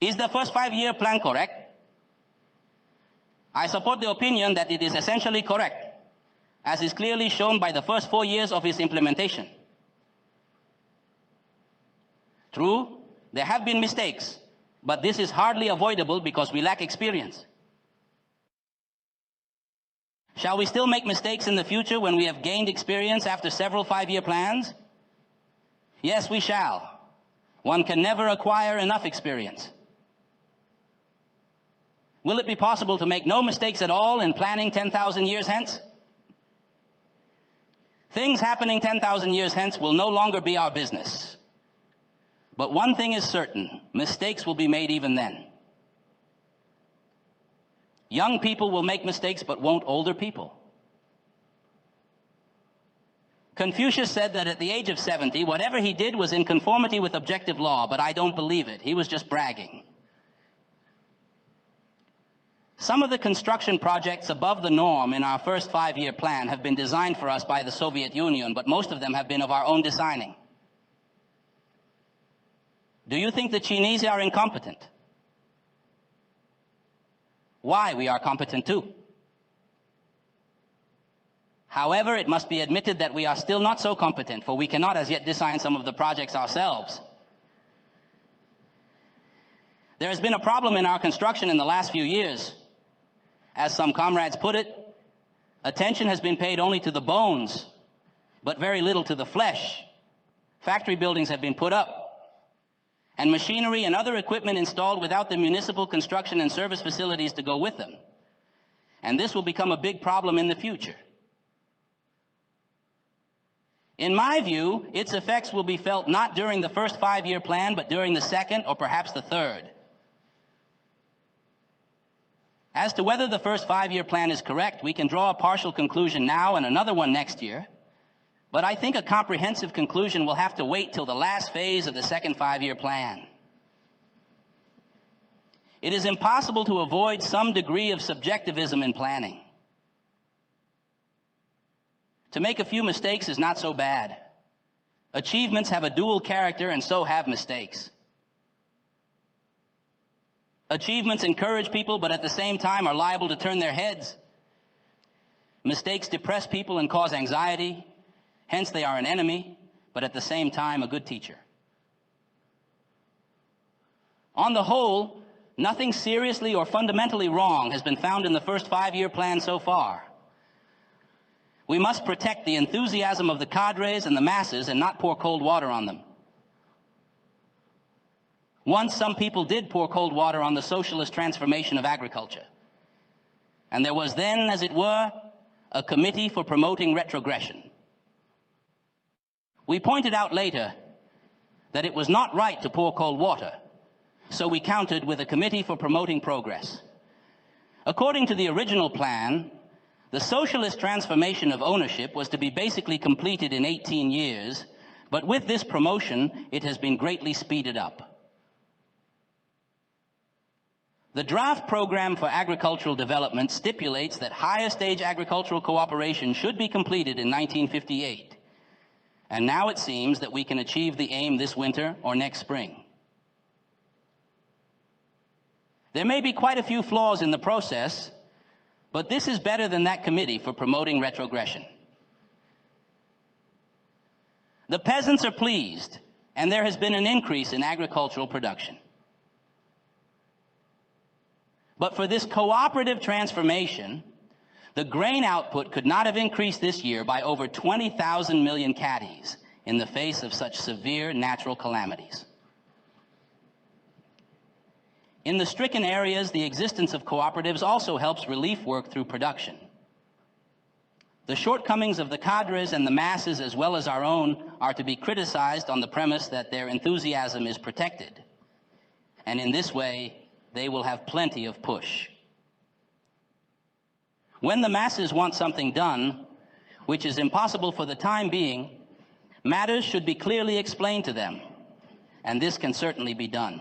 Is the first 5-year plan correct? I support the opinion that it is essentially correct, as is clearly shown by the first 4 years of its implementation. True, there have been mistakes, but this is hardly avoidable because we lack experience. Shall we still make mistakes in the future when we have gained experience after several 5-year plans? Yes, we shall. One can never acquire enough experience. Will it be possible to make no mistakes at all in planning 10,000 years hence? Things happening 10,000 years hence will no longer be our business. But one thing is certain, mistakes will be made even then. Young people will make mistakes, but won't older people? Confucius said that at the age of 70, whatever he did was in conformity with objective law, but I don't believe it. He was just bragging. Some of the construction projects above the norm in our first 5-year plan have been designed for us by the Soviet Union, but most of them have been of our own designing. Do you think the Chinese are incompetent? Why, we are competent too. However, it must be admitted that we are still not so competent, for we cannot as yet design some of the projects ourselves. There has been a problem in our construction in the last few years. As some comrades put it, attention has been paid only to the bones, but very little to the flesh. Factory buildings have been put up, and machinery and other equipment installed without the municipal construction and service facilities to go with them. And this will become a big problem in the future. In my view, its effects will be felt not during the first 5-year plan, but during the second or perhaps the third. As to whether the first 5-year plan is correct, we can draw a partial conclusion now and another one next year. But I think a comprehensive conclusion will have to wait till the last phase of the second 5-year plan. It is impossible to avoid some degree of subjectivism in planning. To make a few mistakes is not so bad. Achievements have a dual character, and so have mistakes. Achievements encourage people, but at the same time are liable to turn their heads. Mistakes depress people and cause anxiety. Hence, they are an enemy, but at the same time, a good teacher. On the whole, nothing seriously or fundamentally wrong has been found in the first 5-year plan so far. We must protect the enthusiasm of the cadres and the masses and not pour cold water on them. Once, some people did pour cold water on the socialist transformation of agriculture. And there was then, as it were, a committee for promoting retrogression. We pointed out later that it was not right to pour cold water, so we countered with a committee for promoting progress. According to the original plan, the socialist transformation of ownership was to be basically completed in 18 years, but with this promotion, it has been greatly speeded up. The draft program for agricultural development stipulates that higher stage agricultural cooperation should be completed in 1958. And now it seems that we can achieve the aim this winter or next spring. There may be quite a few flaws in the process, but this is better than that committee for promoting retrogression. The peasants are pleased, and there has been an increase in agricultural production. But for this cooperative transformation, the grain output could not have increased this year by over 20,000 million caddies in the face of such severe natural calamities. In the stricken areas, the existence of cooperatives also helps relief work through production. The shortcomings of the cadres and the masses, as well as our own, are to be criticized on the premise that their enthusiasm is protected. And in this way, they will have plenty of push. When the masses want something done, which is impossible for the time being, matters should be clearly explained to them, and this can certainly be done.